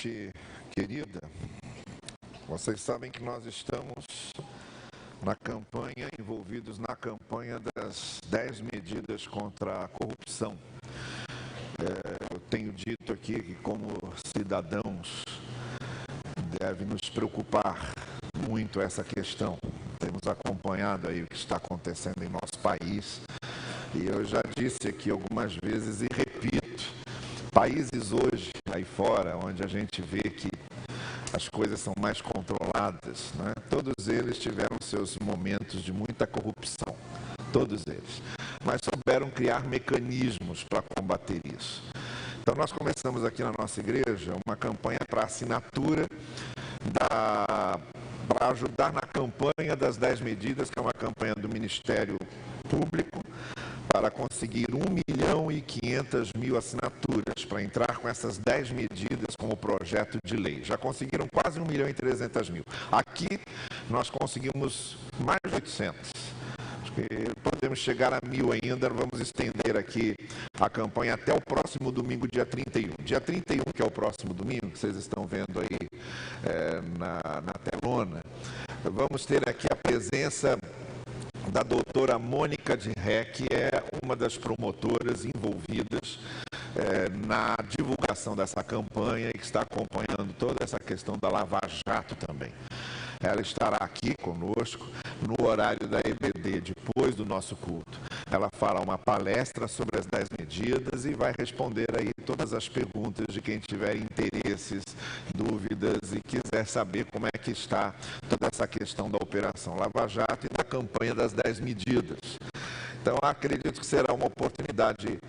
gente querida, vocês sabem que nós estamos na campanha, envolvidos na campanha das 10 medidas contra a corrupção. Eu tenho dito aqui que, como cidadãos, deve nos preocupar muito essa questão. Temos acompanhado aí o que está acontecendo em nosso país, e eu já disse aqui algumas vezes e repito, países hoje aí fora, onde a gente vê que as coisas são mais controladas, né? Todos eles tiveram seus momentos de muita corrupção, todos eles, mas souberam criar mecanismos para combater isso. Então nós começamos aqui na nossa igreja uma campanha para assinatura, para ajudar na campanha das 10 medidas, que é uma campanha do Ministério Público, para conseguir 1.500.000 assinaturas, para entrar com essas 10 medidas como projeto de lei. Já conseguiram quase 1.300.000. Aqui nós conseguimos mais de 800. Acho que podemos chegar a 1.000 ainda, vamos estender aqui a campanha até o próximo domingo, dia 31. Dia 31, que é o próximo domingo, que vocês estão vendo aí na telona, vamos ter aqui a presença da doutora Mônica de Ré, que é uma das promotoras envolvidas na divulgação dessa campanha e que está acompanhando toda essa questão da Lava Jato também. Ela estará aqui conosco no horário da EBD, depois do nosso culto. Ela fará uma palestra sobre as 10 medidas e vai responder aí todas as perguntas de quem tiver interesses, dúvidas e quiser saber como é que está toda essa questão da Operação Lava Jato e da campanha das 10 medidas. Então, acredito que será uma oportunidade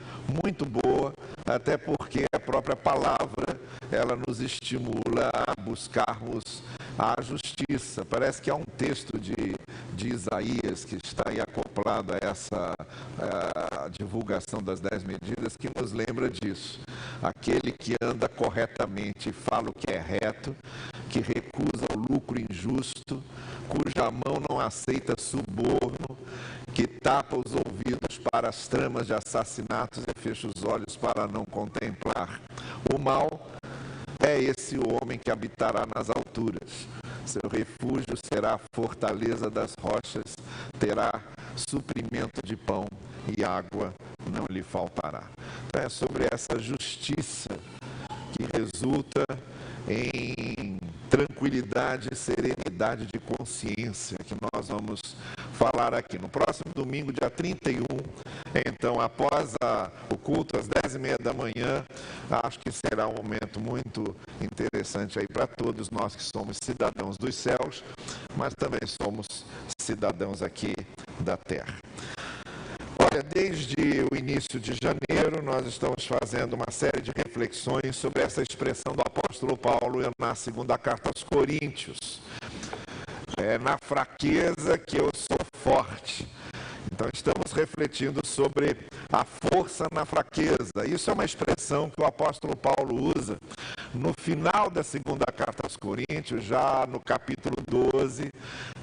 muito boa, até porque a própria palavra, ela nos estimula a buscarmos a justiça. Parece que há um texto de Isaías que está aí acoplado a essa divulgação das 10 medidas, que nos lembra disso. Aquele que anda corretamente e fala o que é reto, que recusa o lucro injusto, cuja mão não aceita suborno, que tapa os ouvidos para as tramas de assassinatos e fecha os olhos para não contemplar o mal, é esse o homem que habitará nas alturas. Seu refúgio será a fortaleza das rochas, terá suprimento de pão e água não lhe faltará. Então é sobre essa justiça que resulta em tranquilidade e serenidade de consciência que nós vamos falar aqui. No próximo domingo, dia 31, então, após o culto, às 10h30 da manhã, acho que será um momento muito interessante aí para todos nós que somos cidadãos dos céus, mas também somos cidadãos aqui da terra. Olha, desde o início de janeiro, nós estamos fazendo uma série de reflexões sobre essa expressão do apóstolo Paulo na segunda carta aos Coríntios. É na fraqueza que eu sou forte. Então, estamos refletindo sobre a força na fraqueza. Isso é uma expressão que o apóstolo Paulo usa no final da segunda carta aos Coríntios, já no capítulo 12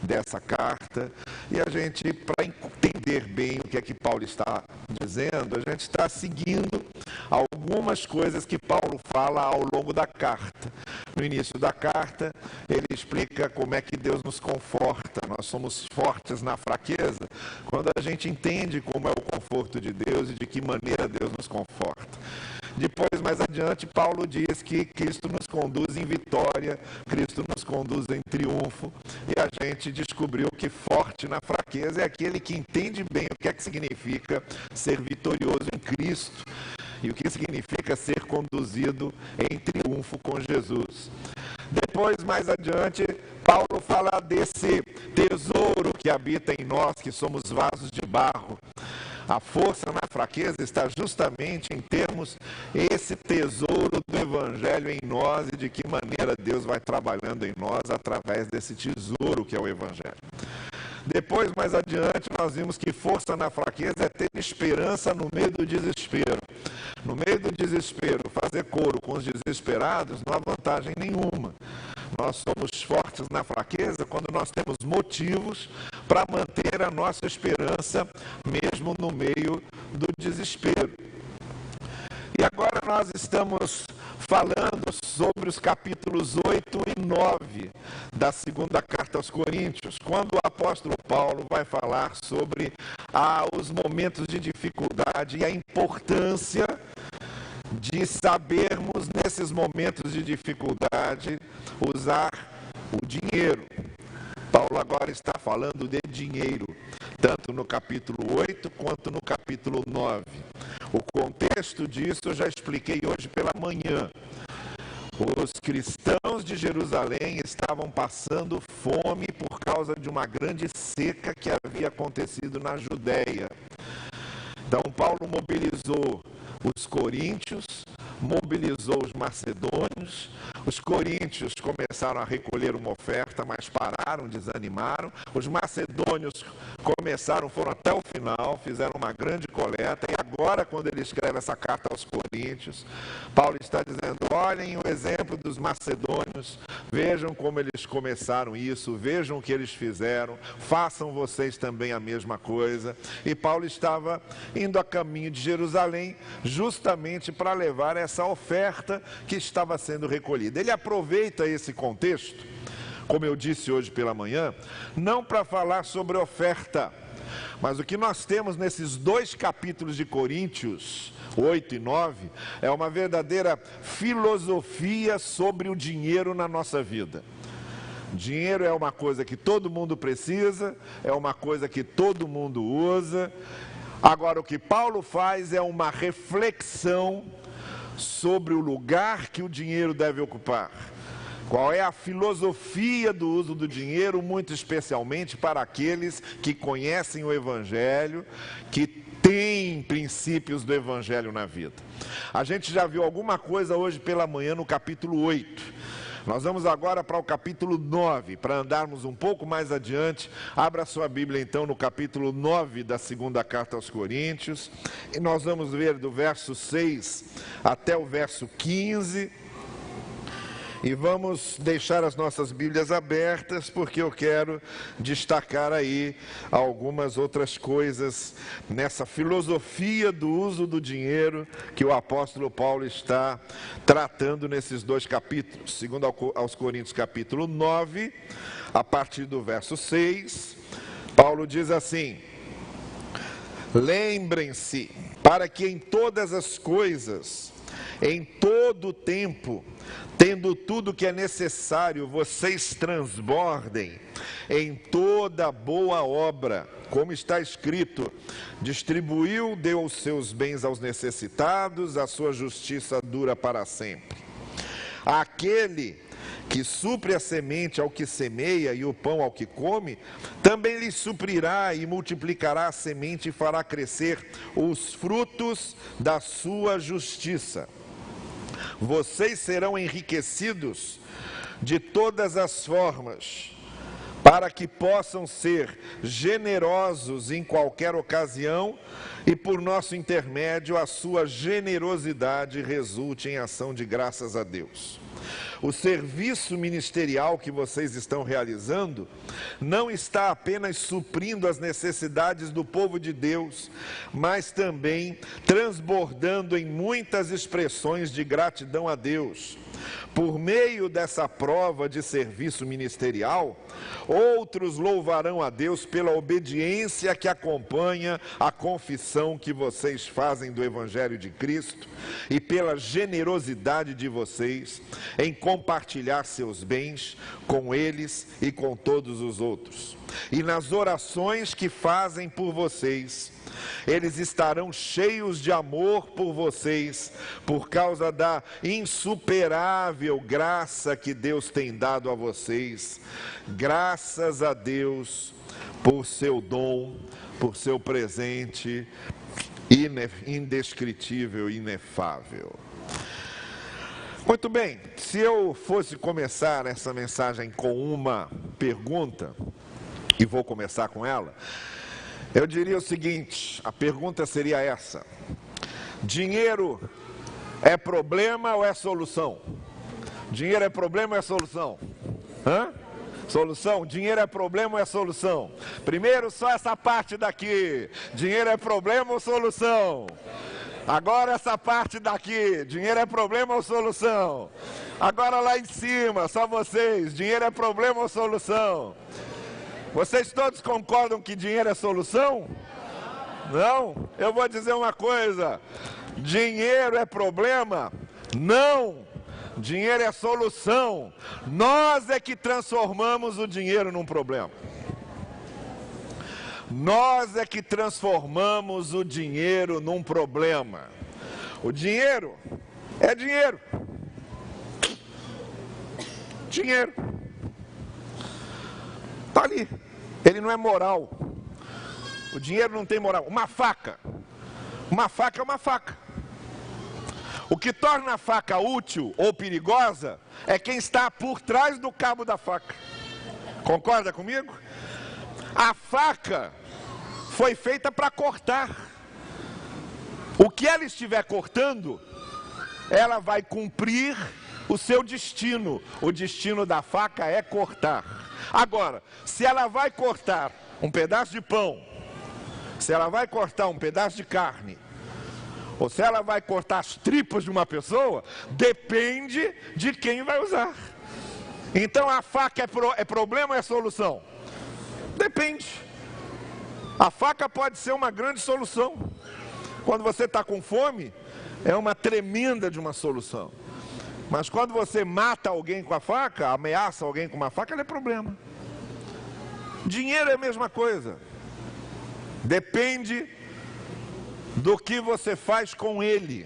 dessa carta. E a gente, para entender bem o que é que Paulo está dizendo, a gente está seguindo algumas coisas que Paulo fala ao longo da carta. No início da carta, ele explica como é que Deus nos conforta. Nós somos fortes na fraqueza quando a gente entende como é o conforto de Deus e de que maneira Deus nos conforta. Depois, mais adiante, Paulo diz que Cristo nos conduz em vitória, Cristo nos conduz em triunfo, e a gente descobriu que forte na fraqueza é aquele que entende bem o que é que significa ser vitorioso em Cristo e o que significa ser conduzido em triunfo com Jesus. Depois, mais adiante, Paulo fala desse tesouro que habita em nós, que somos vasos de barro. A força na fraqueza está justamente em termos esse tesouro do Evangelho em nós e de que maneira Deus vai trabalhando em nós através desse tesouro que é o Evangelho. Depois, mais adiante, nós vimos que força na fraqueza é ter esperança no meio do desespero. No meio do desespero, fazer coro com os desesperados não há vantagem nenhuma. Nós somos fortes na fraqueza quando nós temos motivos para manter a nossa esperança mesmo no meio do desespero. E agora nós estamos falando sobre os capítulos 8 e 9 da segunda carta aos Coríntios, quando o apóstolo Paulo vai falar sobre os momentos de dificuldade e a importância de sabermos, nesses momentos de dificuldade, usar o dinheiro. Paulo agora está falando de dinheiro, tanto no capítulo 8 quanto no capítulo 9. O contexto disso eu já expliquei hoje pela manhã. Os cristãos de Jerusalém estavam passando fome por causa de uma grande seca que havia acontecido na Judéia. Então Paulo mobilizou os coríntios, mobilizou os macedônios. Os coríntios começaram a recolher uma oferta, mas pararam, desanimaram. Os macedônios foram até o final, fizeram uma grande coleta. E agora, quando ele escreve essa carta aos coríntios, Paulo está dizendo: olhem o exemplo dos macedônios, vejam como eles começaram isso, vejam o que eles fizeram, façam vocês também a mesma coisa. E Paulo estava indo a caminho de Jerusalém, justamente para levar essa oferta que estava sendo recolhida. Ele aproveita esse contexto, como eu disse hoje pela manhã, não para falar sobre oferta, mas o que nós temos nesses dois capítulos de Coríntios, 8 e 9, é uma verdadeira filosofia sobre o dinheiro na nossa vida. Dinheiro é uma coisa que todo mundo precisa, é uma coisa que todo mundo usa. Agora, o que Paulo faz é uma reflexão sobre o lugar que o dinheiro deve ocupar. Qual é a filosofia do uso do dinheiro, muito especialmente para aqueles que conhecem o Evangelho, que têm princípios do Evangelho na vida. A gente já viu alguma coisa hoje pela manhã no capítulo 8. Nós vamos agora para o capítulo 9, para andarmos um pouco mais adiante. Abra sua Bíblia então no capítulo 9 da segunda carta aos Coríntios. E nós vamos ver do verso 6 até o verso 15. E vamos deixar as nossas Bíblias abertas, porque eu quero destacar aí algumas outras coisas nessa filosofia do uso do dinheiro que o apóstolo Paulo está tratando nesses dois capítulos. Segundo aos Coríntios, capítulo 9, a partir do verso 6, Paulo diz assim: lembrem-se, para que em todas as coisas, em todo o tempo, tendo tudo que é necessário, vocês transbordem em toda boa obra, como está escrito: distribuiu, deu os seus bens aos necessitados, a sua justiça dura para sempre. Aquele que supre a semente ao que semeia e o pão ao que come, também lhe suprirá e multiplicará a semente e fará crescer os frutos da sua justiça. Vocês serão enriquecidos de todas as formas, para que possam ser generosos em qualquer ocasião e por nosso intermédio a sua generosidade resulte em ação de graças a Deus. O serviço ministerial que vocês estão realizando não está apenas suprindo as necessidades do povo de Deus, mas também transbordando em muitas expressões de gratidão a Deus. Por meio dessa prova de serviço ministerial, outros louvarão a Deus pela obediência que acompanha a confissão que vocês fazem do Evangelho de Cristo e pela generosidade de vocês em compartilhar seus bens com eles e com todos os outros. E nas orações que fazem por vocês, eles estarão cheios de amor por vocês, por causa da insuperável graça que Deus tem dado a vocês. Graças a Deus por seu dom, por seu presente indescritível e inefável. Muito bem, se eu fosse começar essa mensagem com uma pergunta, e vou começar com ela, eu diria o seguinte: a pergunta seria essa: dinheiro é problema ou é solução? Dinheiro é problema ou é solução? Solução? Dinheiro é problema ou é solução? Primeiro, só essa parte daqui: dinheiro é problema ou solução? Agora essa parte daqui, dinheiro é problema ou solução? Agora lá em cima, só vocês, dinheiro é problema ou solução? Vocês todos concordam que dinheiro é solução? Não? Eu vou dizer uma coisa, dinheiro é problema? Não! Dinheiro é solução. Nós é que transformamos o dinheiro num problema. Nós é que transformamos o dinheiro num problema. O dinheiro é dinheiro. Dinheiro. Está ali. Ele não é moral. O dinheiro não tem moral. Uma faca. Uma faca é uma faca. O que torna a faca útil ou perigosa é quem está por trás do cabo da faca. Concorda comigo? A faca foi feita para cortar. O que ela estiver cortando, ela vai cumprir o seu destino. O destino da faca é cortar. Agora, se ela vai cortar um pedaço de pão, se ela vai cortar um pedaço de carne, ou se ela vai cortar as tripas de uma pessoa, depende de quem vai usar. Então a faca é problema ou é solução? Depende. A faca pode ser uma grande solução. Quando você está com fome, é uma tremenda de uma solução. Mas quando você mata alguém com a faca, ameaça alguém com uma faca, ela é problema. Dinheiro é a mesma coisa. Depende do que você faz com ele.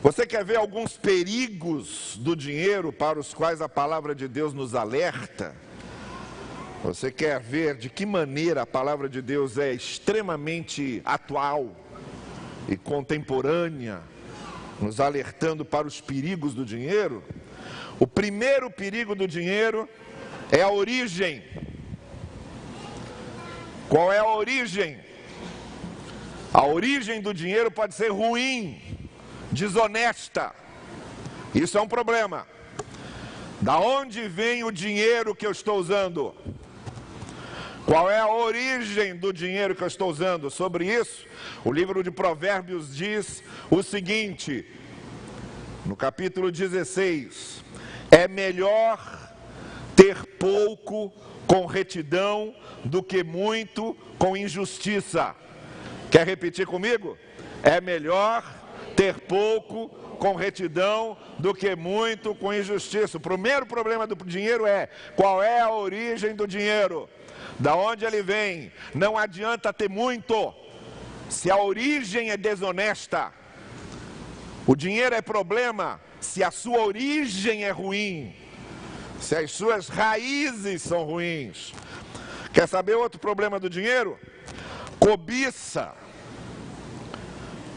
Você quer ver alguns perigos do dinheiro para os quais a palavra de Deus nos alerta? Você quer ver de que maneira a palavra de Deus é extremamente atual e contemporânea, nos alertando para os perigos do dinheiro? O primeiro perigo do dinheiro é a origem. Qual é a origem? A origem do dinheiro pode ser ruim, desonesta. Isso é um problema. Da onde vem o dinheiro que eu estou usando? Qual é a origem do dinheiro que eu estou usando? Sobre isso, o livro de Provérbios diz o seguinte, no capítulo 16: é melhor ter pouco com retidão do que muito com injustiça. Quer repetir comigo? É melhor ter pouco com retidão do que muito com injustiça. O primeiro problema do dinheiro é: qual é a origem do dinheiro? Da onde ele vem? Não adianta ter muito se a origem é desonesta. O dinheiro é problema se a sua origem é ruim, se as suas raízes são ruins. Quer saber outro problema do dinheiro? Cobiça.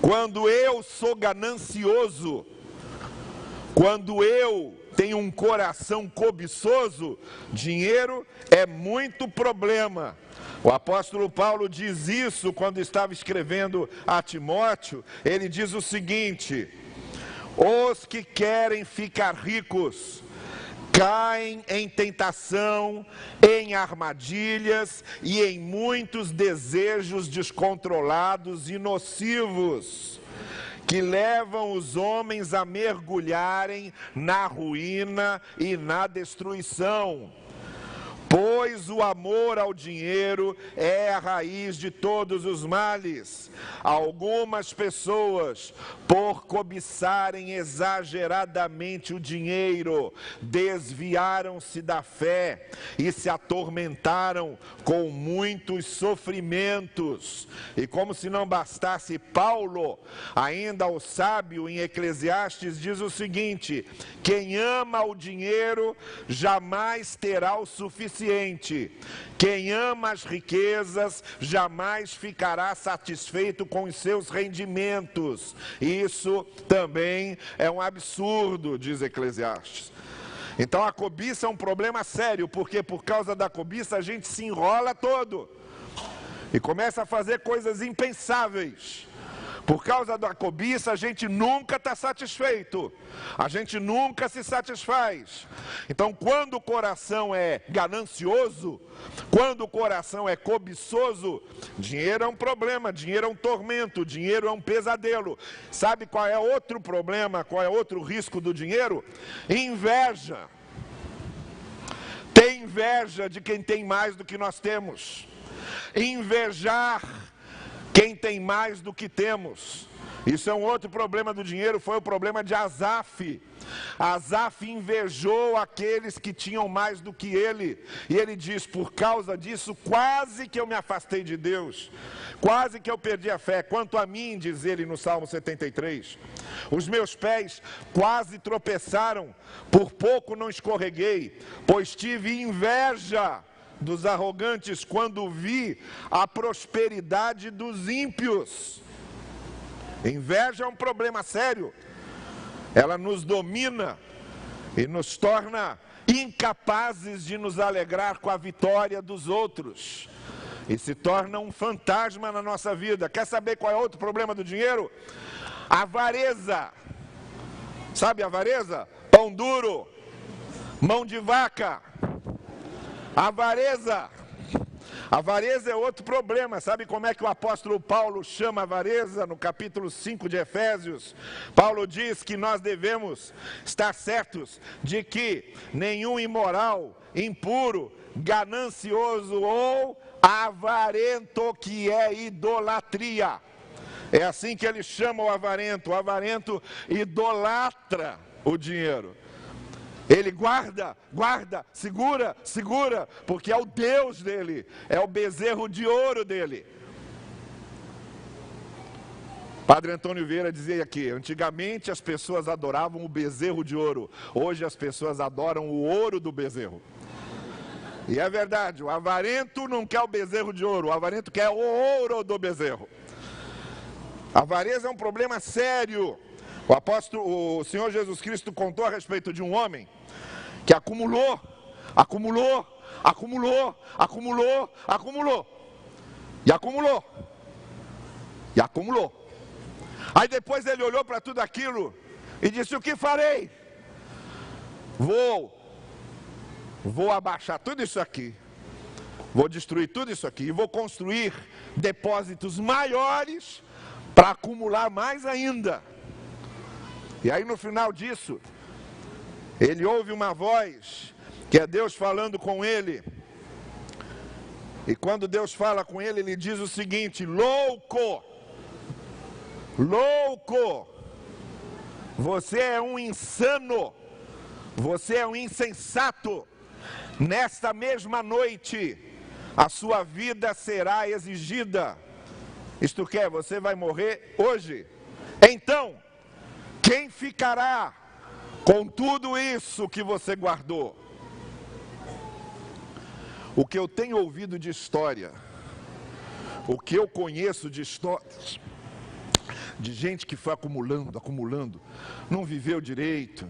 Quando eu sou ganancioso, quando eu tenho um coração cobiçoso, dinheiro é muito problema. O apóstolo Paulo diz isso quando estava escrevendo a Timóteo. Ele diz o seguinte: os que querem ficar ricos caem em tentação, em armadilhas e em muitos desejos descontrolados e nocivos, que levam os homens a mergulharem na ruína e na destruição. Pois o amor ao dinheiro é a raiz de todos os males. Algumas pessoas, por cobiçarem exageradamente o dinheiro, desviaram-se da fé e se atormentaram com muitos sofrimentos. E como se não bastasse, Paulo, ainda o sábio em Eclesiastes, diz o seguinte: quem ama o dinheiro jamais terá o suficiente. Quem ama as riquezas jamais ficará satisfeito com os seus rendimentos. Isso também é um absurdo, diz Eclesiastes. Então a cobiça é um problema sério, porque por causa da cobiça a gente se enrola todo e começa a fazer coisas impensáveis. Por causa da cobiça, a gente nunca está satisfeito. A gente nunca se satisfaz. Então, quando o coração é ganancioso, quando o coração é cobiçoso, dinheiro é um problema, dinheiro é um tormento, dinheiro é um pesadelo. Sabe qual é outro problema, qual é outro risco do dinheiro? Inveja. Ter inveja de quem tem mais do que nós temos. Invejar quem tem mais do que temos. Isso é um outro problema do dinheiro, foi o problema de Asaf. Asaf invejou aqueles que tinham mais do que ele. E ele diz, por causa disso, quase que eu me afastei de Deus. Quase que eu perdi a fé. Quanto a mim, diz ele no Salmo 73, os meus pés quase tropeçaram, por pouco não escorreguei, pois tive inveja dos arrogantes quando vi a prosperidade dos ímpios. Inveja é um problema sério. Ela nos domina e nos torna incapazes de nos alegrar com a vitória dos outros. E se torna um fantasma na nossa vida. Quer saber qual é outro problema do dinheiro? Avareza. Sabe a avareza? Pão duro, mão de vaca. Avareza. Avareza é outro problema. Sabe como é que o apóstolo Paulo chama avareza? No capítulo 5 de Efésios, Paulo diz que nós devemos estar certos de que nenhum imoral, impuro, ganancioso ou avarento, que é idolatria. É assim que ele chama o avarento. O avarento idolatra o dinheiro. Ele guarda, segura, porque é o Deus dele, é o bezerro de ouro dele. Padre Antônio Vieira dizia aqui, antigamente as pessoas adoravam o bezerro de ouro, hoje as pessoas adoram o ouro do bezerro. E é verdade, o avarento não quer o bezerro de ouro, o avarento quer o ouro do bezerro. A avareza é um problema sério. O Senhor Jesus Cristo contou a respeito de um homem que acumulou. Aí depois ele olhou para tudo aquilo e disse, o que farei? Vou abaixar tudo isso aqui, vou destruir tudo isso aqui e vou construir depósitos maiores para acumular mais ainda. E aí no final disso, ele ouve uma voz, que é Deus falando com ele. E quando Deus fala com ele, ele diz o seguinte, louco, você é um insano, você é um insensato. Nesta mesma noite, a sua vida será exigida. Isto quer, você vai morrer hoje. Então, quem ficará com tudo isso que você guardou? O que eu tenho ouvido de história, o que eu conheço de histórias, de gente que foi acumulando, não viveu direito,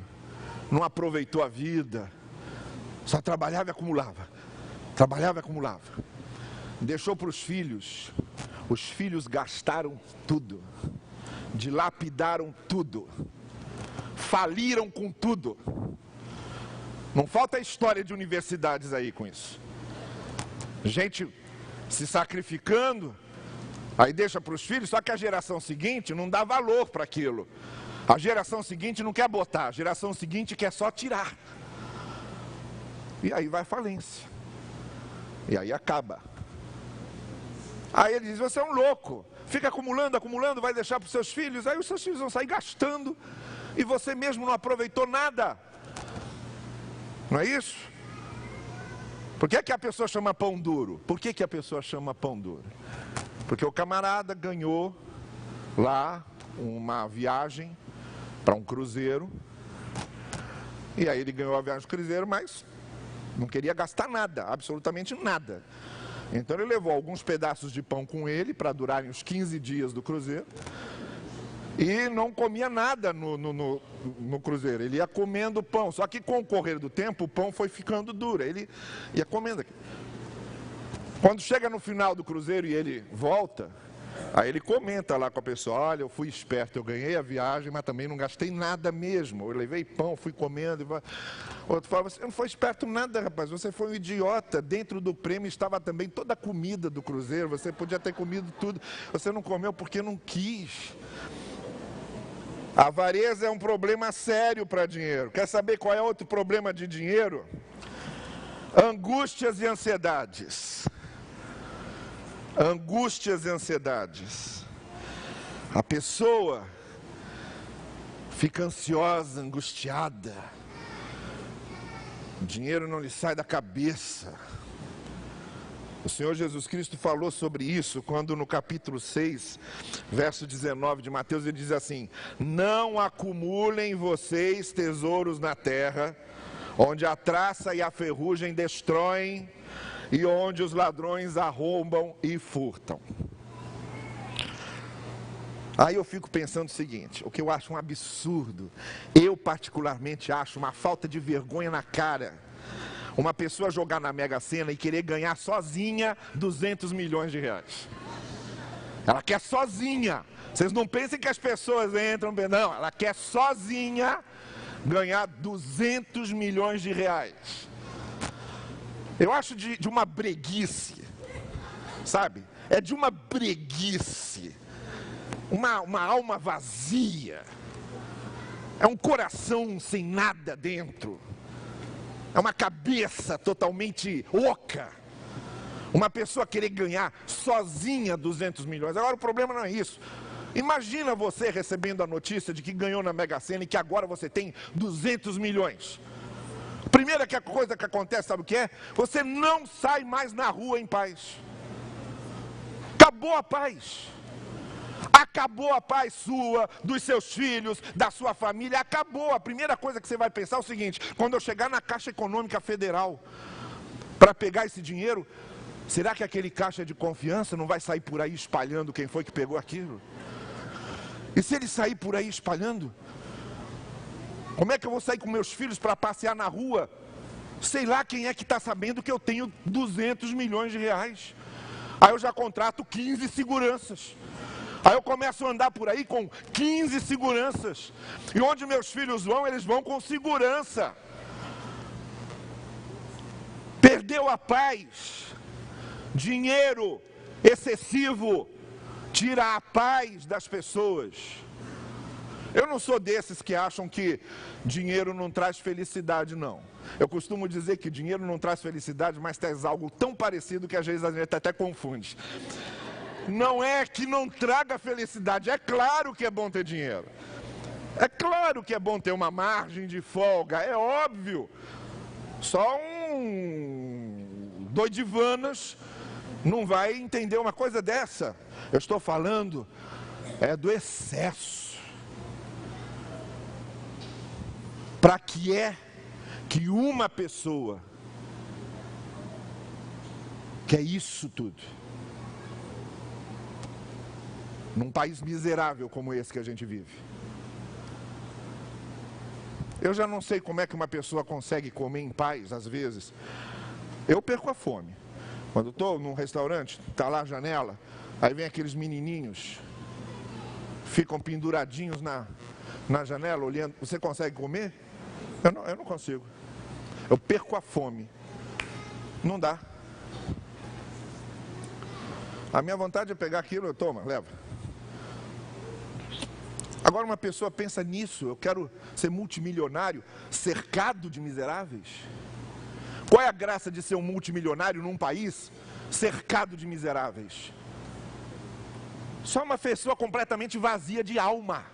não aproveitou a vida, só trabalhava e acumulava, deixou para os filhos gastaram tudo, dilapidaram tudo, faliram com tudo. Não falta história de universidades aí com isso. Gente se sacrificando, aí deixa para os filhos, só que a geração seguinte não dá valor para aquilo. A geração seguinte não quer botar, a geração seguinte quer só tirar. E aí vai falência. E aí acaba. Aí ele diz, você é um louco, fica acumulando, vai deixar para os seus filhos, aí os seus filhos vão sair gastando, e você mesmo não aproveitou nada. Não é isso? Por que a pessoa chama pão duro? Por que a pessoa chama pão duro? Porque o camarada ganhou lá uma viagem para um cruzeiro, e aí ele ganhou a viagem do cruzeiro, mas não queria gastar nada, absolutamente nada. Então ele levou alguns pedaços de pão com ele para durarem os 15 dias do cruzeiro e não comia nada no cruzeiro, ele ia comendo pão, só que com o correr do tempo o pão foi ficando duro, ele ia comendo aqui. Quando chega no final do cruzeiro e ele volta, Aí ele comenta lá com a pessoa: olha, eu fui esperto, eu ganhei a viagem, mas também não gastei nada mesmo. Eu levei pão, fui comendo. Outro fala: você não foi esperto nada, rapaz, você foi um idiota. Dentro do prêmio estava também toda a comida do cruzeiro, você podia ter comido tudo. Você não comeu porque não quis. A avareza é um problema sério para dinheiro. Quer saber qual é outro problema de dinheiro? Angústias e ansiedades. Angústias e ansiedades. A pessoa fica ansiosa, angustiada. O dinheiro não lhe sai da cabeça. O Senhor Jesus Cristo falou sobre isso quando no capítulo 6, verso 19 de Mateus, ele diz assim: não acumulem vocês tesouros na terra, onde a traça e a ferrugem destroem, e onde os ladrões arrombam e furtam. Aí eu fico pensando o seguinte, o que eu acho um absurdo, eu particularmente acho uma falta de vergonha na cara, uma pessoa jogar na Mega Sena e querer ganhar sozinha 200 milhões de reais. Ela quer sozinha. Vocês não pensem que as pessoas entram, não, ela quer sozinha ganhar 200 milhões de reais. Eu acho de uma breguice, sabe? É de uma breguice, uma alma vazia, é um coração sem nada dentro, é uma cabeça totalmente oca, uma pessoa querer ganhar sozinha 200 milhões. Agora o problema não é isso. Imagina você recebendo a notícia de que ganhou na Mega Sena e que agora você tem 200 milhões. Primeira coisa que acontece, sabe o que é? Você não sai mais na rua em paz. Acabou a paz. Acabou a paz sua, dos seus filhos, da sua família. Acabou. A primeira coisa que você vai pensar é o seguinte: quando eu chegar na Caixa Econômica Federal para pegar esse dinheiro, será que aquele caixa de confiança não vai sair por aí espalhando quem foi que pegou aquilo? E se ele sair por aí espalhando, como é que eu vou sair com meus filhos para passear na rua? Sei lá quem é que está sabendo que eu tenho 200 milhões de reais. Aí eu já contrato 15 seguranças. Aí eu começo a andar por aí com 15 seguranças. E onde meus filhos vão, eles vão com segurança. Perdeu a paz. Dinheiro excessivo tira a paz das pessoas. Eu não sou desses que acham que dinheiro não traz felicidade, não. Eu costumo dizer que dinheiro não traz felicidade, mas traz algo tão parecido que às vezes a gente até confunde. Não é que não traga felicidade, é claro que é bom ter dinheiro. É claro que é bom ter uma margem de folga, é óbvio. Só um doidivanas não vai entender uma coisa dessa. Eu estou falando do excesso. Para que é que uma pessoa quer isso tudo? Num país miserável como esse que a gente vive. Eu já não sei como é que uma pessoa consegue comer em paz, às vezes. Eu perco a fome. Quando estou num restaurante, está lá a janela, aí vem aqueles menininhos, ficam penduradinhos na janela, olhando. Você consegue comer? Eu não consigo. Eu perco a fome. Não dá. A minha vontade é pegar aquilo, toma, leva. Agora uma pessoa pensa nisso: eu quero ser multimilionário, cercado de miseráveis. Qual é a graça de ser um multimilionário num país cercado de miseráveis? Só uma pessoa completamente vazia de alma,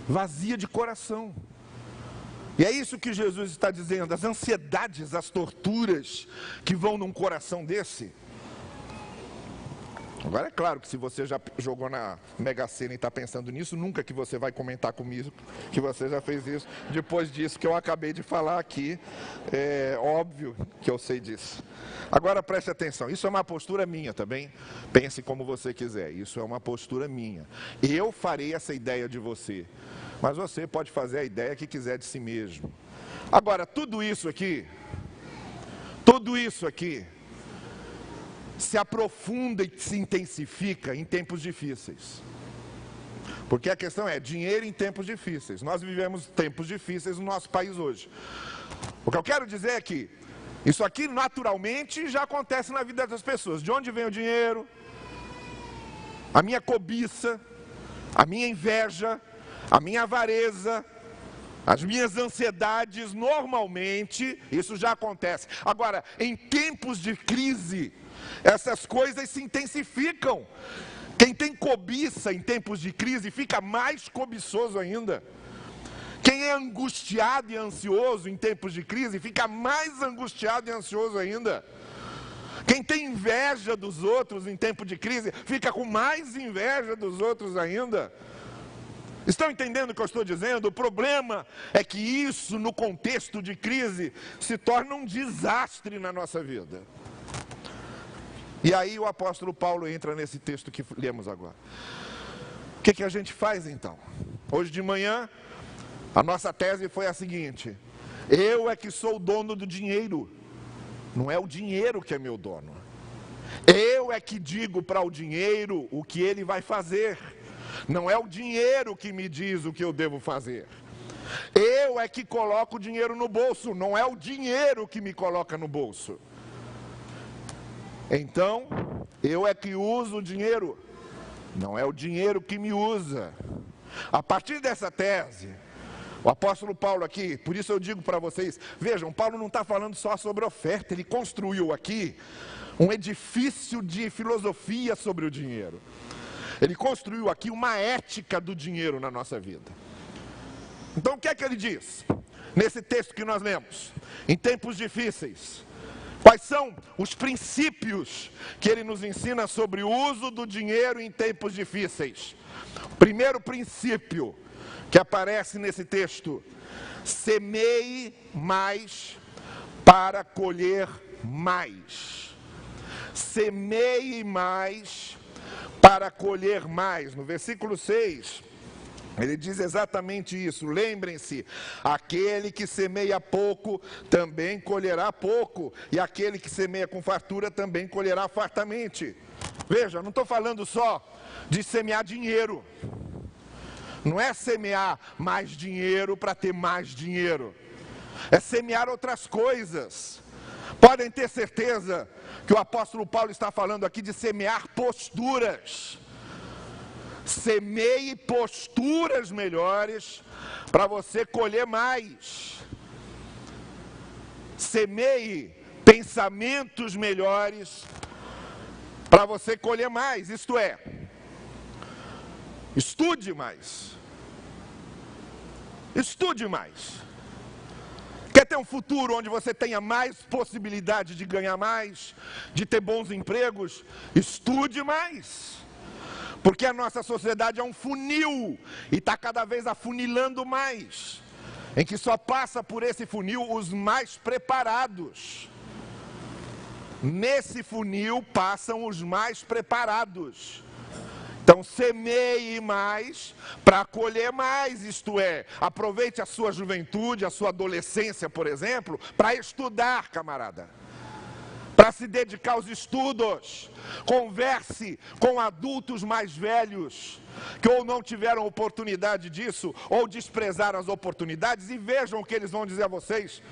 vazia de coração. E é isso que Jesus está dizendo: as ansiedades, as torturas que vão num coração desse. Agora é claro que se você já jogou na Mega Sena e está pensando nisso, nunca que você vai comentar comigo que você já fez isso. Depois disso que eu acabei de falar aqui, é óbvio que eu sei disso. Agora preste atenção, isso é uma postura minha também. Pense como você quiser, isso é uma postura minha. Eu farei essa ideia de você, mas você pode fazer a ideia que quiser de si mesmo. Agora, tudo isso aqui, se aprofunda e se intensifica em tempos difíceis. Porque a questão é dinheiro em tempos difíceis. Nós vivemos tempos difíceis no nosso país hoje. O que eu quero dizer é que isso aqui naturalmente já acontece na vida das pessoas. De onde vem o dinheiro? A minha cobiça, a minha inveja, a minha avareza, as minhas ansiedades, normalmente isso já acontece. Agora, em tempos de crise, essas coisas se intensificam. Quem tem cobiça em tempos de crise fica mais cobiçoso ainda. Quem é angustiado e ansioso em tempos de crise fica mais angustiado e ansioso ainda. Quem tem inveja dos outros em tempo de crise fica com mais inveja dos outros ainda. Estão entendendo o que eu estou dizendo? O problema é que isso, no contexto de crise, se torna um desastre na nossa vida. E aí o apóstolo Paulo entra nesse texto que lemos agora. O que a gente faz então? Hoje de manhã, a nossa tese foi a seguinte: eu é que sou o dono do dinheiro, não é o dinheiro que é meu dono. Eu é que digo para o dinheiro o que ele vai fazer, não é o dinheiro que me diz o que eu devo fazer. Eu é que coloco o dinheiro no bolso, não é o dinheiro que me coloca no bolso. Então, eu é que uso o dinheiro, não é o dinheiro que me usa. A partir dessa tese, o apóstolo Paulo aqui, por isso eu digo para vocês, vejam, Paulo não está falando só sobre oferta, ele construiu aqui um edifício de filosofia sobre o dinheiro. Ele construiu aqui uma ética do dinheiro na nossa vida. Então o que é que ele diz? Nesse texto que nós lemos, em tempos difíceis, quais são os princípios que ele nos ensina sobre o uso do dinheiro em tempos difíceis? O primeiro princípio que aparece nesse texto: semeie mais para colher mais. Semeie mais para colher mais. No versículo 6, ele diz exatamente isso. Lembrem-se, aquele que semeia pouco também colherá pouco, e aquele que semeia com fartura também colherá fartamente. Veja, não estou falando só de semear dinheiro. Não é semear mais dinheiro para ter mais dinheiro. É semear outras coisas. Podem ter certeza que o apóstolo Paulo está falando aqui de semear posturas. Semeie posturas melhores para você colher mais. Semeie pensamentos melhores para você colher mais. Isto é, estude mais. Estude mais. Quer ter um futuro onde você tenha mais possibilidade de ganhar mais, de ter bons empregos? Estude mais. Porque a nossa sociedade é um funil e está cada vez afunilando mais, em que só passa por esse funil os mais preparados. Nesse funil passam os mais preparados. Então semeie mais para colher mais, isto é, aproveite a sua juventude, a sua adolescência, por exemplo, para estudar, camarada. Para se dedicar aos estudos. Converse com adultos mais velhos, que ou não tiveram oportunidade disso, ou desprezaram as oportunidades, e vejam o que eles vão dizer a vocês.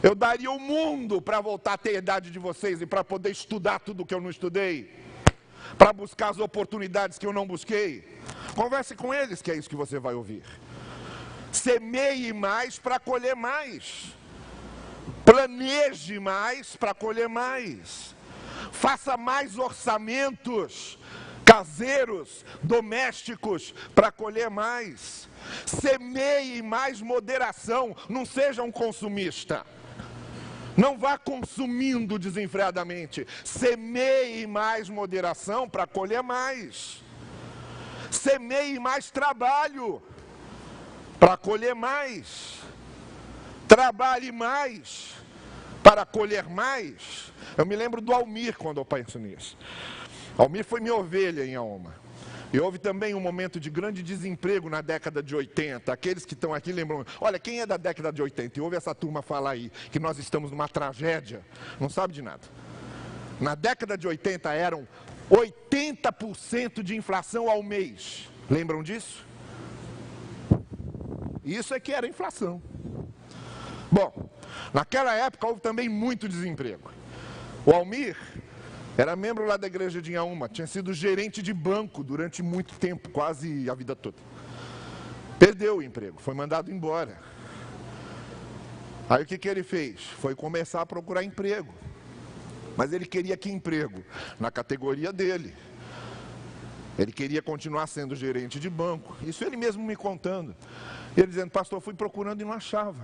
Eu daria o mundo para voltar a ter a idade de vocês e para poder estudar tudo que eu não estudei, para buscar as oportunidades que eu não busquei. Converse com eles, que é isso que você vai ouvir. Semeie mais para colher mais. Planeje mais para colher mais. Faça mais orçamentos caseiros, domésticos, para colher mais. Semeie mais moderação. Não seja um consumista. Não vá consumindo desenfreadamente. Semeie mais moderação para colher mais. Semeie mais trabalho para colher mais. Trabalhe mais para colher mais. Eu me lembro do Almir quando eu penso nisso. Almir foi minha ovelha em Aoma. E houve também um momento de grande desemprego na década de 80. Aqueles que estão aqui lembram, olha, quem é da década de 80? E ouve essa turma falar aí, que nós estamos numa tragédia. Não sabe de nada. Na década de 80 eram 80% de inflação ao mês. Lembram disso? Isso é que era inflação. Bom, naquela época houve também muito desemprego. O Almir era membro lá da igreja de Inhaúma, tinha sido gerente de banco durante muito tempo, quase a vida toda. Perdeu o emprego, foi mandado embora. Aí o que ele fez? Foi começar a procurar emprego. Mas ele queria que emprego? Na categoria dele. Ele queria continuar sendo gerente de banco. Isso ele mesmo me contando. E ele dizendo, pastor, fui procurando e não achava.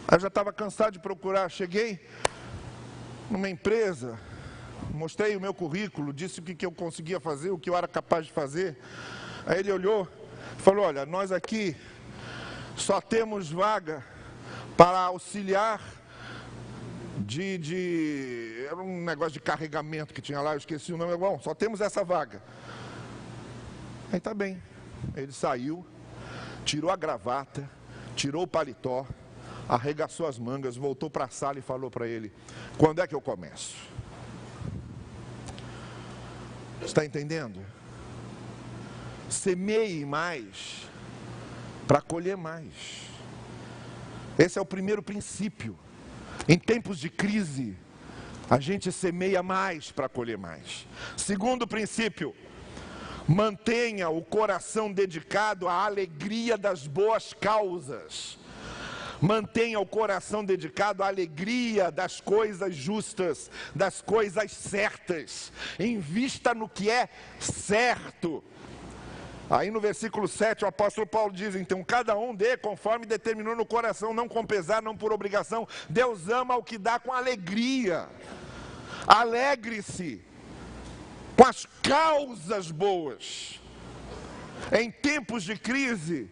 Aí eu já estava cansado de procurar. Cheguei numa empresa, mostrei o meu currículo, disse o que eu conseguia fazer, o que eu era capaz de fazer. Aí ele olhou e falou, olha, nós aqui só temos vaga para auxiliar era um negócio de carregamento que tinha lá, eu esqueci o nome, bom, só temos essa vaga. Aí tá bem, ele saiu, tirou a gravata, tirou o paletó, arregaçou as mangas, voltou para a sala e falou para ele, quando é que eu começo? Está entendendo? Semeie mais para colher mais. Esse é o primeiro princípio. Em tempos de crise, a gente semeia mais para colher mais. Segundo princípio, mantenha o coração dedicado à alegria das boas causas. Mantenha o coração dedicado à alegria das coisas justas, das coisas certas. Invista no que é certo. Aí no versículo 7 o apóstolo Paulo diz, então cada um dê conforme determinou no coração, não com pesar, não por obrigação. Deus ama o que dá com alegria. Alegre-se com as causas boas. Em tempos de crise,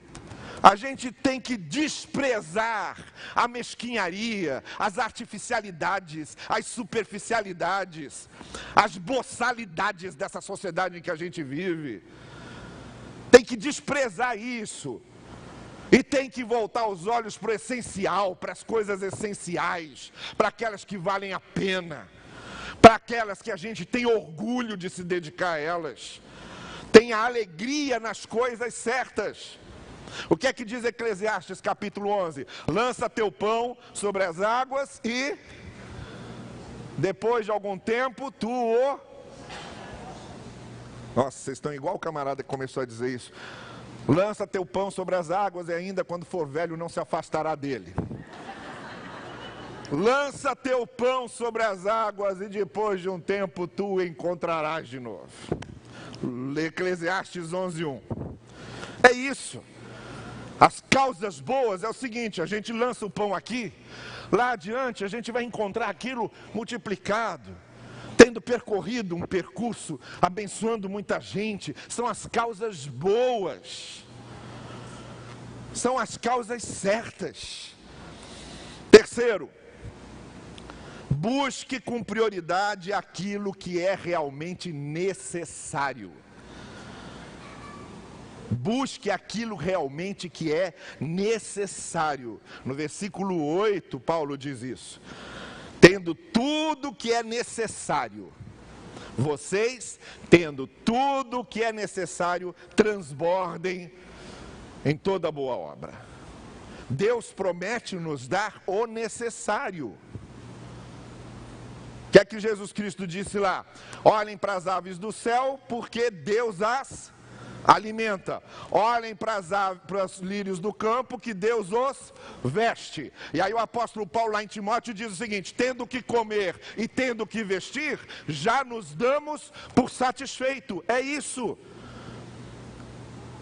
a gente tem que desprezar a mesquinharia, as artificialidades, as superficialidades, as boçalidades dessa sociedade em que a gente vive. Tem que desprezar isso. E tem que voltar os olhos para o essencial, para as coisas essenciais, para aquelas que valem a pena, para aquelas que a gente tem orgulho de se dedicar a elas. Tenha alegria nas coisas certas. O que é que diz Eclesiastes capítulo 11? Lança teu pão sobre as águas e depois de algum tempo tu o... Nossa, vocês estão igual o camarada que começou a dizer isso. Lança teu pão sobre as águas e ainda quando for velho não se afastará dele. Lança teu pão sobre as águas e depois de um tempo tu o encontrarás de novo. Eclesiastes 11:1. É isso. As causas boas é o seguinte, a gente lança o pão aqui, lá adiante a gente vai encontrar aquilo multiplicado, tendo percorrido um percurso, abençoando muita gente. São as causas boas, são as causas certas. Terceiro, busque com prioridade aquilo que é realmente necessário. Busque aquilo realmente que é necessário. No versículo 8, Paulo diz isso. Tendo tudo que é necessário. Vocês, tendo tudo que é necessário, transbordem em toda boa obra. Deus promete nos dar o necessário. O que é que Jesus Cristo disse lá? Olhem para as aves do céu, porque Deus as alimenta. Olhem para os lírios do campo, que Deus os veste. E aí o apóstolo Paulo lá em Timóteo diz o seguinte: tendo que comer e tendo que vestir, já nos damos por satisfeito. É isso.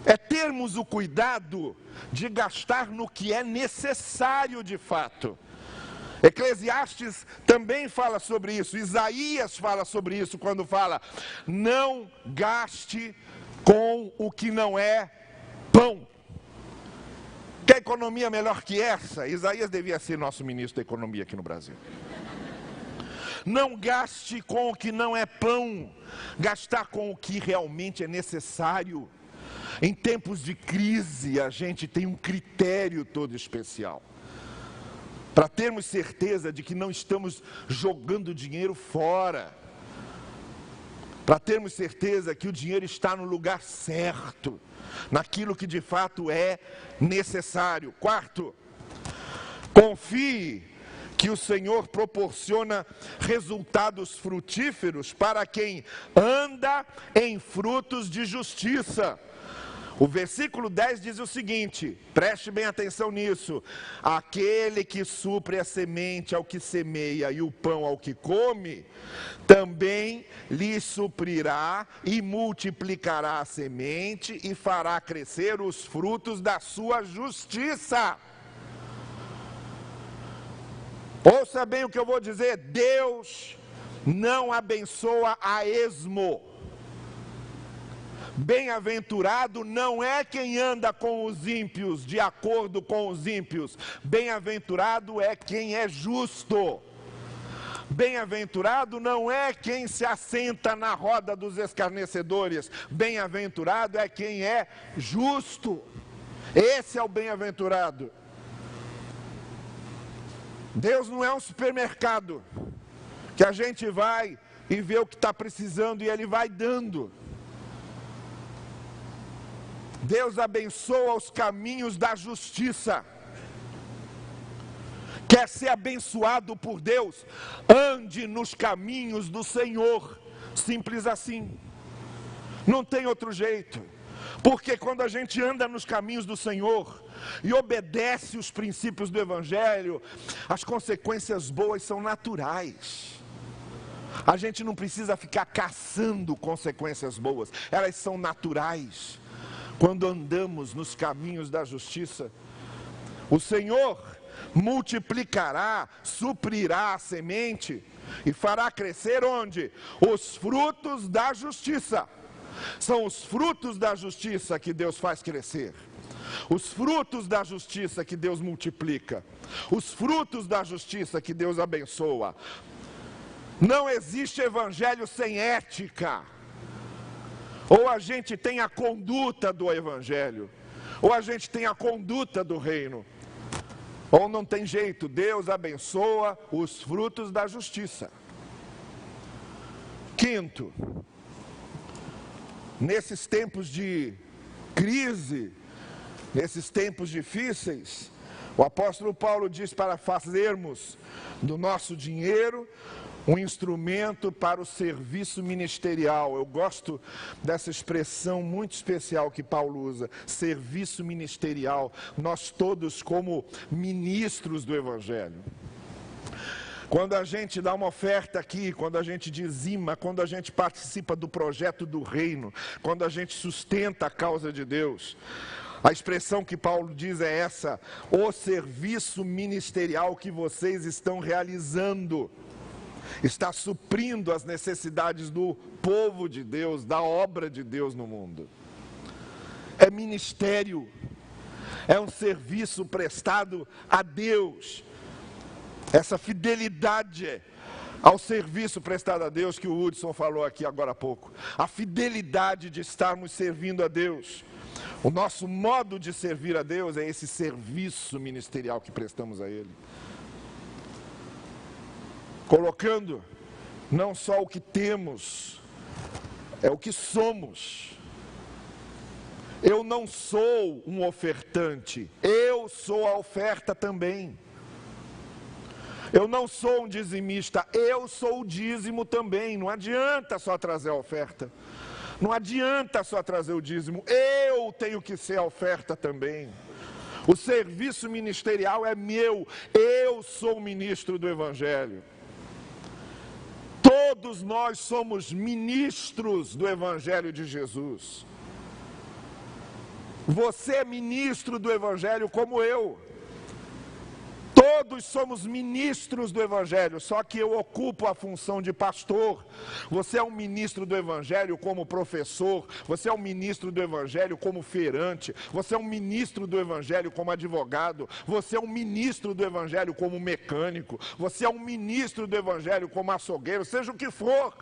É termos o cuidado de gastar no que é necessário de fato. Eclesiastes também fala sobre isso. Isaías fala sobre isso quando fala: não gaste com o que não é pão. Quer economia melhor que essa? Isaías devia ser nosso ministro da economia aqui no Brasil. Não gaste com o que não é pão. Gastar com o que realmente é necessário. Em tempos de crise, a gente tem um critério todo especial. para termos certeza de que não estamos jogando dinheiro fora, para termos certeza que o dinheiro está no lugar certo, naquilo que de fato é necessário. Quarto, confie que o Senhor proporciona resultados frutíferos para quem anda em frutos de justiça. O versículo 10 diz o seguinte, preste bem atenção nisso: aquele que supre a semente ao que semeia e o pão ao que come, também lhe suprirá e multiplicará a semente e fará crescer os frutos da sua justiça. Ouça bem o que eu vou dizer: Deus não abençoa a esmo. Bem-aventurado não é quem anda com os ímpios, de acordo com os ímpios. Bem-aventurado é quem é justo. Bem-aventurado não é quem se assenta na roda dos escarnecedores. Bem-aventurado é quem é justo. Esse é o bem-aventurado. Deus não é um supermercado que a gente vai e vê o que está precisando e Ele vai dando. Deus abençoa os caminhos da justiça. Quer ser abençoado por Deus? Ande nos caminhos do Senhor. Simples assim. Não tem outro jeito. Porque quando a gente anda nos caminhos do Senhor e obedece os princípios do Evangelho, as consequências boas são naturais. A gente não precisa ficar caçando consequências boas. Elas são naturais. Quando andamos nos caminhos da justiça, o Senhor multiplicará, suprirá a semente e fará crescer onde? Os frutos da justiça. São os frutos da justiça que Deus faz crescer. Os frutos da justiça que Deus multiplica. Os frutos da justiça que Deus abençoa. Não existe evangelho sem ética. Ou a gente tem a conduta do evangelho, ou a gente tem a conduta do reino. Ou não tem jeito, Deus abençoa os frutos da justiça. Quinto, nesses tempos de crise, nesses tempos difíceis, o apóstolo Paulo diz para fazermos do nosso dinheiro um instrumento para o serviço ministerial. Eu gosto dessa expressão muito especial que Paulo usa, serviço ministerial. Nós todos como ministros do Evangelho. Quando a gente dá uma oferta aqui, quando a gente dizima, quando a gente participa do projeto do reino, quando a gente sustenta a causa de Deus, a expressão que Paulo diz é essa: o serviço ministerial que vocês estão realizando está suprindo as necessidades do povo de Deus, da obra de Deus no mundo. É ministério, é um serviço prestado a Deus. Essa fidelidade ao serviço prestado a Deus que o Hudson falou aqui agora há pouco. A fidelidade de estarmos servindo a Deus. O nosso modo de servir a Deus é esse serviço ministerial que prestamos a Ele. Colocando não só o que temos, é o que somos. Eu não sou um ofertante, eu sou a oferta também. Eu não sou um dizimista, eu sou o dízimo também. Não adianta só trazer a oferta, não adianta só trazer o dízimo, eu tenho que ser a oferta também. O serviço ministerial é meu, eu sou o ministro do Evangelho. Todos nós somos ministros do Evangelho de Jesus. Você é ministro do Evangelho como eu. Todos somos ministros do Evangelho, só que eu ocupo a função de pastor. Você é um ministro do Evangelho como professor, você é um ministro do Evangelho como feirante, você é um ministro do Evangelho como advogado, você é um ministro do Evangelho como mecânico, você é um ministro do Evangelho como açougueiro, seja o que for.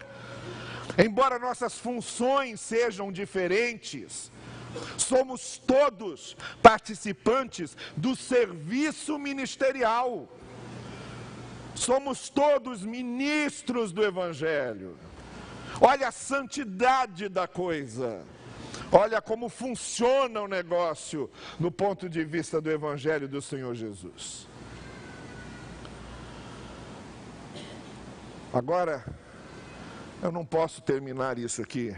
Embora nossas funções sejam diferentes, somos todos participantes do serviço ministerial. Somos todos ministros do Evangelho. Olha a santidade da coisa. Olha como funciona o negócio no ponto de vista do Evangelho do Senhor Jesus. Agora, eu não posso terminar isso aqui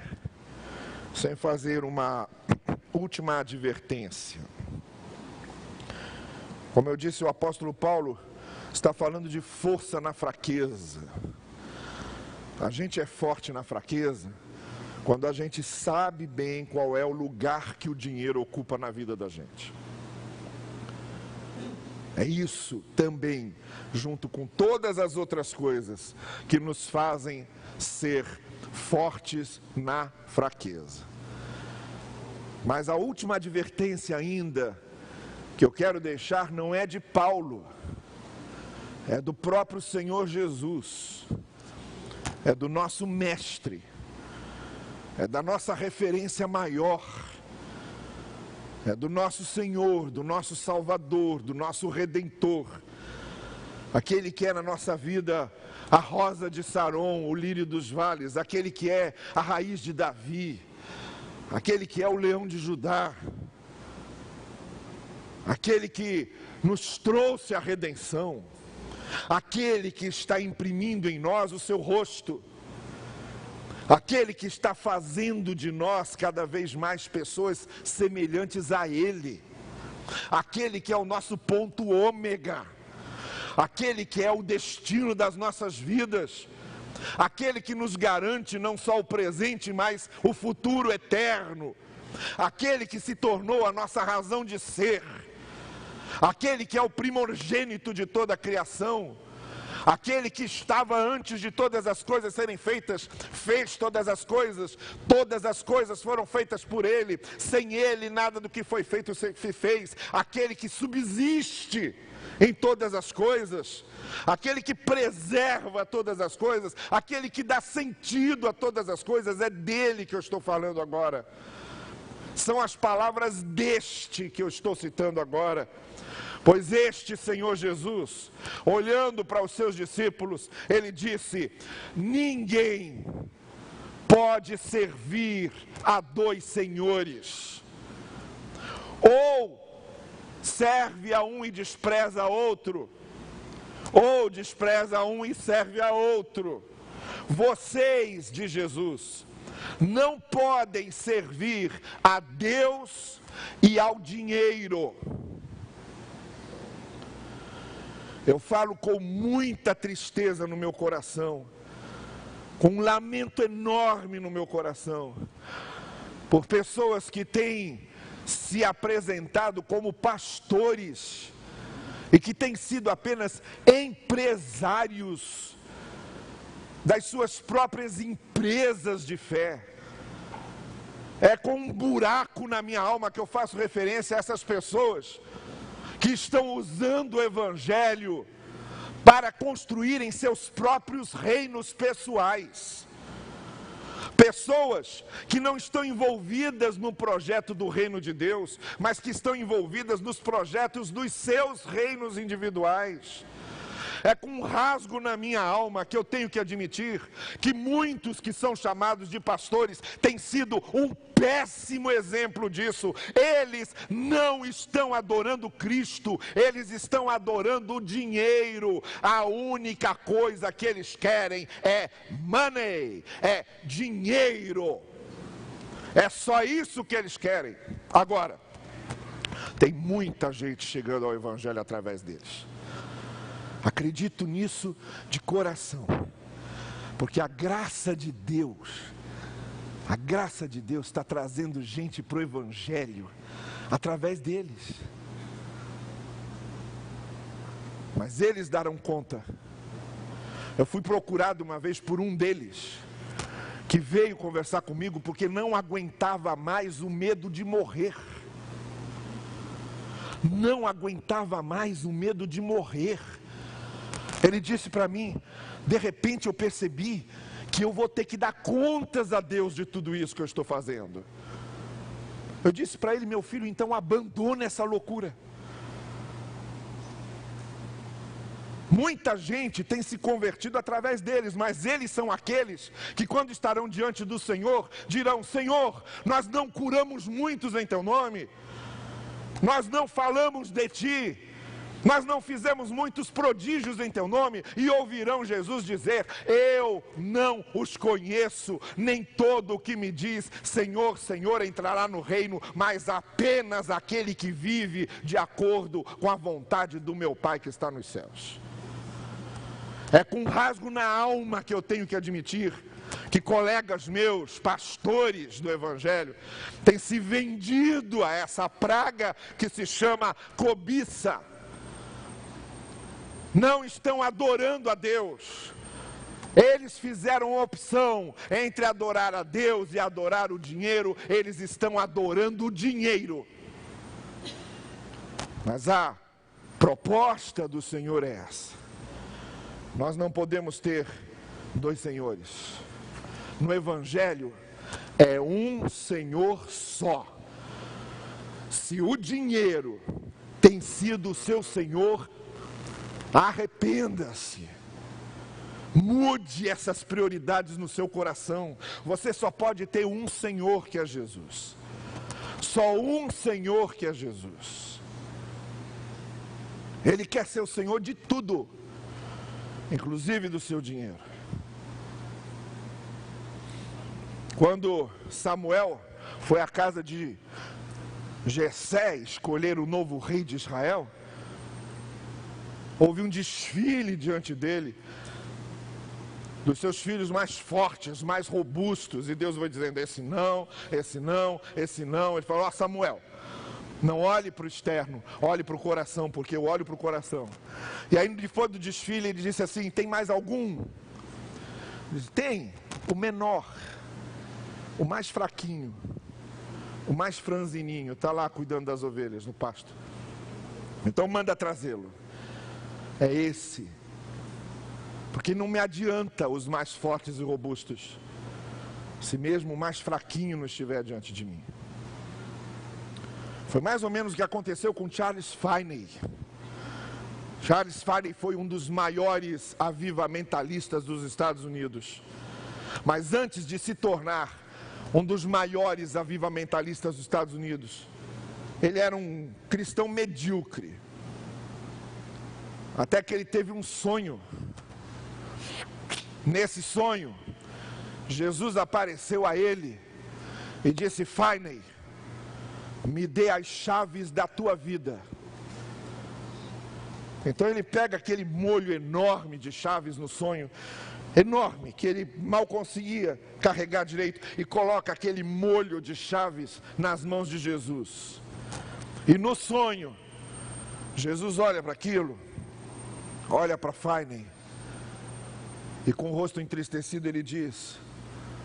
sem fazer uma última advertência. Como eu disse, o apóstolo Paulo está falando de força na fraqueza. A gente é forte na fraqueza quando a gente sabe bem qual é o lugar que o dinheiro ocupa na vida da gente. É isso também, junto com todas as outras coisas, que nos fazem ser fortes na fraqueza. Mas a última advertência ainda que eu quero deixar não é de Paulo, é do próprio Senhor Jesus, é do nosso mestre, é da nossa referência maior, é do nosso Senhor, do nosso Salvador, do nosso Redentor, aquele que é na nossa vida a rosa de Saron, o lírio dos vales, aquele que é a raiz de Davi, aquele que é o leão de Judá, aquele que nos trouxe a redenção, aquele que está imprimindo em nós o seu rosto, aquele que está fazendo de nós cada vez mais pessoas semelhantes a Ele, aquele que é o nosso ponto ômega, aquele que é o destino das nossas vidas, aquele que nos garante não só o presente, mas o futuro eterno, aquele que se tornou a nossa razão de ser, aquele que é o primogênito de toda a criação, aquele que estava antes de todas as coisas serem feitas, fez todas as coisas foram feitas por Ele, sem Ele nada do que foi feito se fez, aquele que subsiste em todas as coisas, aquele que preserva todas as coisas, aquele que dá sentido a todas as coisas, é dele que eu estou falando agora. São as palavras deste que eu estou citando agora. Pois este Senhor Jesus, olhando para os seus discípulos, ele disse: ninguém pode servir a dois senhores. Ou serve a um e despreza a outro, ou despreza a um e serve a outro. Vocês, de Jesus, não podem servir a Deus e ao dinheiro. Eu falo com muita tristeza no meu coração, com um lamento enorme no meu coração, por pessoas que têm se apresentado como pastores e que têm sido apenas empresários das suas próprias empresas de fé. É com um buraco na minha alma que eu faço referência a essas pessoas que estão usando o Evangelho para construírem seus próprios reinos pessoais. Pessoas que não estão envolvidas no projeto do reino de Deus, mas que estão envolvidas nos projetos dos seus reinos individuais. É com um rasgo na minha alma que eu tenho que admitir que muitos que são chamados de pastores têm sido um péssimo exemplo disso. Eles não estão adorando Cristo, eles estão adorando o dinheiro. A única coisa que eles querem é money, é dinheiro. É só isso que eles querem. Agora, tem muita gente chegando ao Evangelho através deles. Acredito nisso de coração, porque a graça de Deus está trazendo gente para o Evangelho através deles. Mas eles darão conta. Eu fui procurado uma vez por um deles, que veio conversar comigo porque não aguentava mais o medo de morrer. Não aguentava mais o medo de morrer. Ele disse para mim: de repente eu percebi que eu vou ter que dar contas a Deus de tudo isso que eu estou fazendo. Eu disse para ele: meu filho, então abandona essa loucura. Muita gente tem se convertido através deles, mas eles são aqueles que, quando estarão diante do Senhor, dirão: Senhor, nós não curamos muitos em teu nome, nós não falamos de ti, nós não fizemos muitos prodígios em teu nome. E ouvirão Jesus dizer: eu não os conheço, nem todo o que me diz Senhor, Senhor entrará no reino, mas apenas aquele que vive de acordo com a vontade do meu Pai que está nos céus. É com rasgo na alma que eu tenho que admitir que colegas meus, pastores do Evangelho, têm se vendido a essa praga que se chama cobiça. Não estão adorando a Deus. Eles fizeram opção entre adorar a Deus e adorar o dinheiro. Eles estão adorando o dinheiro. Mas a proposta do Senhor é essa: nós não podemos ter dois senhores. No Evangelho é um Senhor só. Se o dinheiro tem sido o seu Senhor, arrependa-se. Mude essas prioridades no seu coração. Você só pode ter um Senhor, que é Jesus. Só um Senhor, que é Jesus. Ele quer ser o Senhor de tudo, inclusive do seu dinheiro. Quando Samuel foi à casa de Jessé escolher o novo rei de Israel, houve um desfile diante dele, dos seus filhos mais fortes, mais robustos, e Deus vai dizendo: esse não, esse não, esse não. Ele falou: ó, Samuel, não olhe para o externo, olhe para o coração, porque eu olho para o coração. E aí, depois do desfile, ele disse assim: tem mais algum? Ele disse: tem, o menor, o mais fraquinho, o mais franzininho, está lá cuidando das ovelhas no pasto. Então manda trazê-lo. É esse. Porque não me adianta os mais fortes e robustos, se mesmo o mais fraquinho não estiver diante de mim. Foi mais ou menos o que aconteceu com Charles Finney. Charles Finney foi um dos maiores avivamentalistas dos Estados Unidos. Mas antes de se tornar um dos maiores avivamentalistas dos Estados Unidos, ele era um cristão medíocre. Até que ele teve um sonho. Nesse sonho, Jesus apareceu a ele e disse: Finney, me dê as chaves da tua vida. Então ele pega aquele molho enorme de chaves no sonho, enorme, que ele mal conseguia carregar direito, e coloca aquele molho de chaves nas mãos de Jesus. E no sonho, Jesus olha para aquilo, olha para Finney, e com o rosto entristecido ele diz: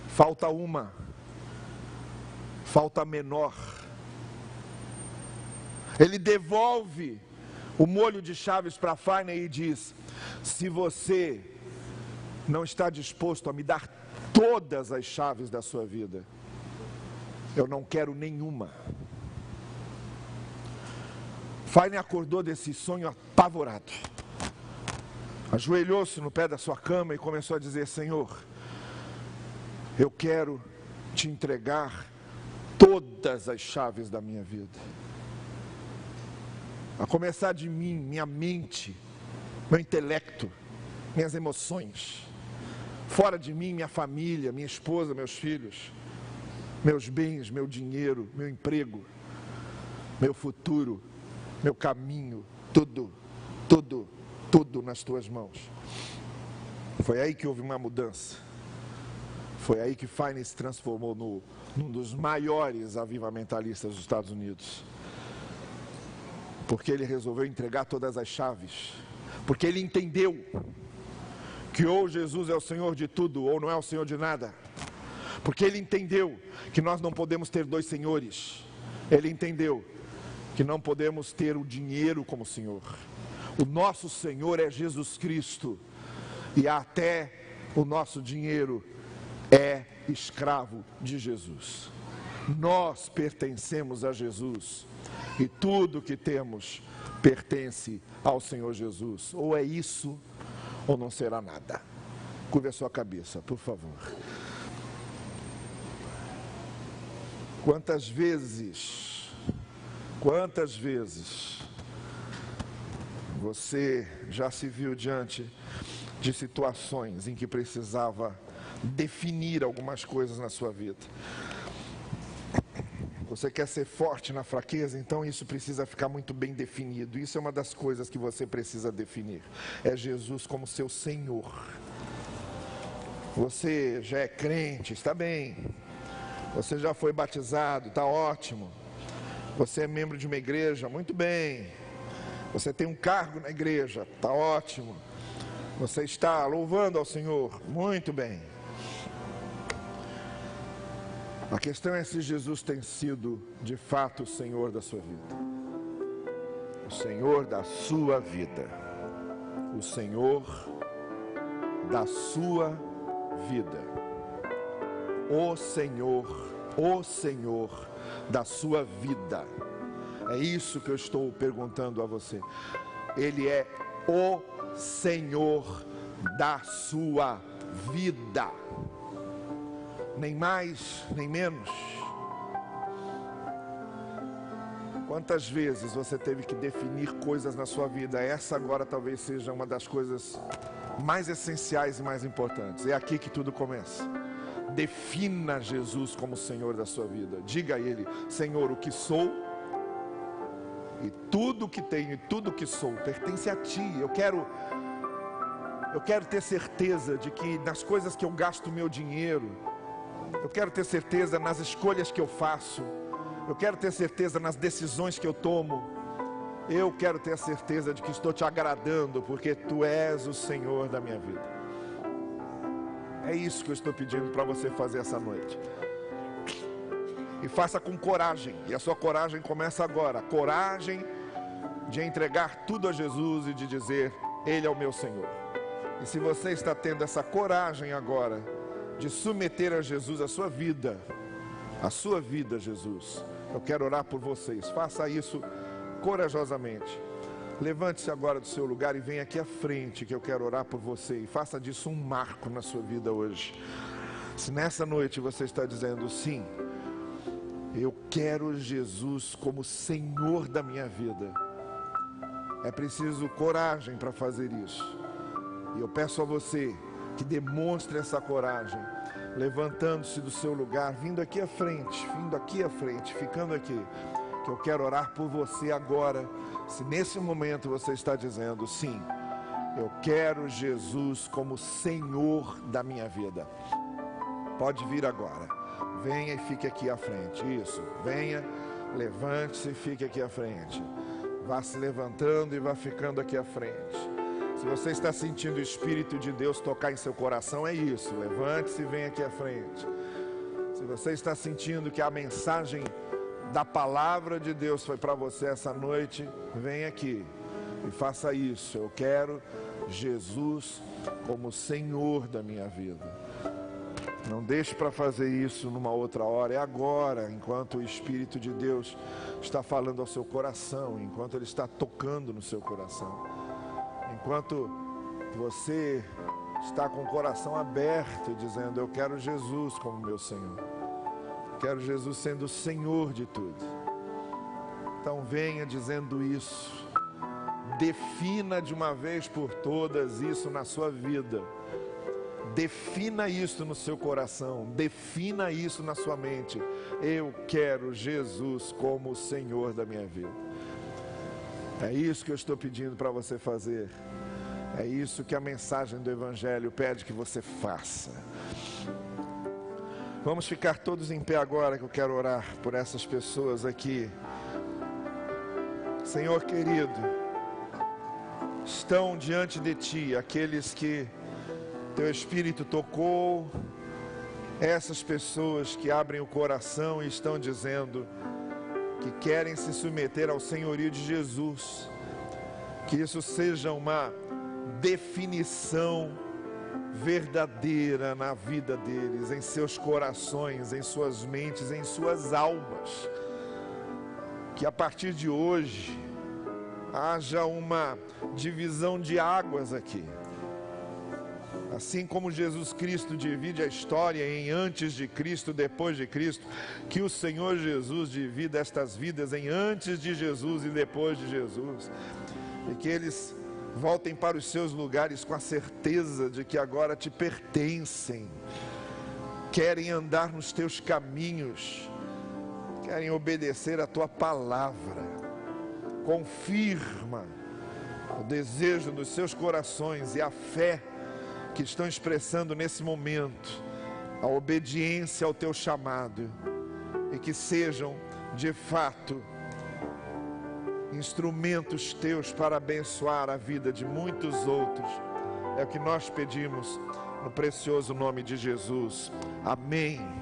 falta uma, falta a menor. Ele devolve o molho de chaves para Finney e diz: se você não está disposto a me dar todas as chaves da sua vida, eu não quero nenhuma. Finney acordou desse sonho apavorado, ajoelhou-se no pé da sua cama e começou a dizer: Senhor, eu quero te entregar todas as chaves da minha vida. A começar de mim, minha mente, meu intelecto, minhas emoções. Fora de mim, minha família, minha esposa, meus filhos, meus bens, meu dinheiro, meu emprego, meu futuro, meu caminho, tudo, tudo, tudo nas tuas mãos. Foi aí que houve uma mudança. Foi aí que Finney se transformou num dos maiores avivamentalistas dos Estados Unidos. Porque ele resolveu entregar todas as chaves. Porque ele entendeu que ou Jesus é o Senhor de tudo, ou não é o Senhor de nada. Porque ele entendeu que nós não podemos ter dois senhores. Ele entendeu que não podemos ter o dinheiro como Senhor. O nosso Senhor é Jesus Cristo. E até o nosso dinheiro é escravo de Jesus. Nós pertencemos a Jesus. E tudo que temos pertence ao Senhor Jesus. Ou é isso, ou não será nada. Curve a sua cabeça, por favor. Quantas vezes você já se viu diante de situações em que precisava definir algumas coisas na sua vida? Você quer ser forte na fraqueza, então isso precisa ficar muito bem definido. Isso é uma das coisas que você precisa definir. É Jesus como seu Senhor. Você já é crente, está bem. Você já foi batizado, está ótimo. Você é membro de uma igreja, muito bem. Você tem um cargo na igreja, está ótimo. Você está louvando ao Senhor, muito bem. A questão é se Jesus tem sido de fato o Senhor da sua vida. O Senhor da sua vida. O Senhor da sua vida. O Senhor da sua vida. É isso que eu estou perguntando a você. Ele é o Senhor da sua vida. Nem mais, nem menos. Quantas vezes você teve que definir coisas na sua vida? Essa agora talvez seja uma das coisas mais essenciais e mais importantes. É aqui que tudo começa. Defina Jesus como Senhor da sua vida. Diga a Ele: Senhor, o que sou e tudo o que tenho e tudo o que sou pertence a Ti. Eu quero ter certeza de que nas coisas que eu gasto o meu dinheiro, eu quero ter certeza nas escolhas que eu faço, eu quero ter certeza nas decisões que eu tomo, eu quero ter a certeza de que estou Te agradando, porque Tu és o Senhor da minha vida. É isso que eu estou pedindo para você fazer essa noite. E faça com coragem, e a sua coragem começa agora. A coragem de entregar tudo a Jesus e de dizer: Ele é o meu Senhor. E se você está tendo essa coragem agora de submeter a Jesus a sua vida, Jesus, eu quero orar por vocês. Faça isso corajosamente. Levante-se agora do seu lugar e venha aqui à frente, que eu quero orar por você. E faça disso um marco na sua vida hoje. Se nessa noite você está dizendo: sim, eu quero Jesus como Senhor da minha vida, é preciso coragem para fazer isso. E eu peço a você que demonstre essa coragem, levantando-se do seu lugar, vindo aqui à frente, ficando aqui, que eu quero orar por você agora. Se nesse momento você está dizendo: sim, eu quero Jesus como Senhor da minha vida, pode vir agora. Venha e fique aqui à frente. Isso, venha, levante-se e fique aqui à frente. Vá se levantando e vá ficando aqui à frente. Se você está sentindo o Espírito de Deus tocar em seu coração, é isso. Levante-se e venha aqui à frente. Se você está sentindo que a mensagem da palavra de Deus foi para você essa noite, venha aqui e faça isso. Eu quero Jesus como Senhor da minha vida. Não deixe para fazer isso numa outra hora, é agora, enquanto o Espírito de Deus está falando ao seu coração, enquanto Ele está tocando no seu coração, enquanto você está com o coração aberto, dizendo: eu quero Jesus como meu Senhor, quero Jesus sendo o Senhor de tudo. Então venha dizendo isso, defina de uma vez por todas isso na sua vida. Defina isso no seu coração, defina isso na sua mente. Eu quero Jesus como o Senhor da minha vida. É isso que eu estou pedindo para você fazer. É isso que a mensagem do Evangelho pede que você faça. Vamos ficar todos em pé agora, que eu quero orar por essas pessoas aqui. Senhor querido, estão diante de Ti aqueles que Teu Espírito tocou, essas pessoas que abrem o coração e estão dizendo que querem se submeter ao senhorio de Jesus. Que isso seja uma definição verdadeira na vida deles, em seus corações, em suas mentes, em suas almas. Que a partir de hoje haja uma divisão de águas aqui. Assim como Jesus Cristo divide a história em antes de Cristo, depois de Cristo, que o Senhor Jesus divida estas vidas em antes de Jesus e depois de Jesus. E que eles voltem para os seus lugares com a certeza de que agora te pertencem, querem andar nos teus caminhos, querem obedecer a tua palavra. Confirma o desejo dos seus corações e a fé que estão expressando nesse momento, a obediência ao teu chamado, e que sejam de fato instrumentos teus para abençoar a vida de muitos outros. É o que nós pedimos no precioso nome de Jesus. Amém.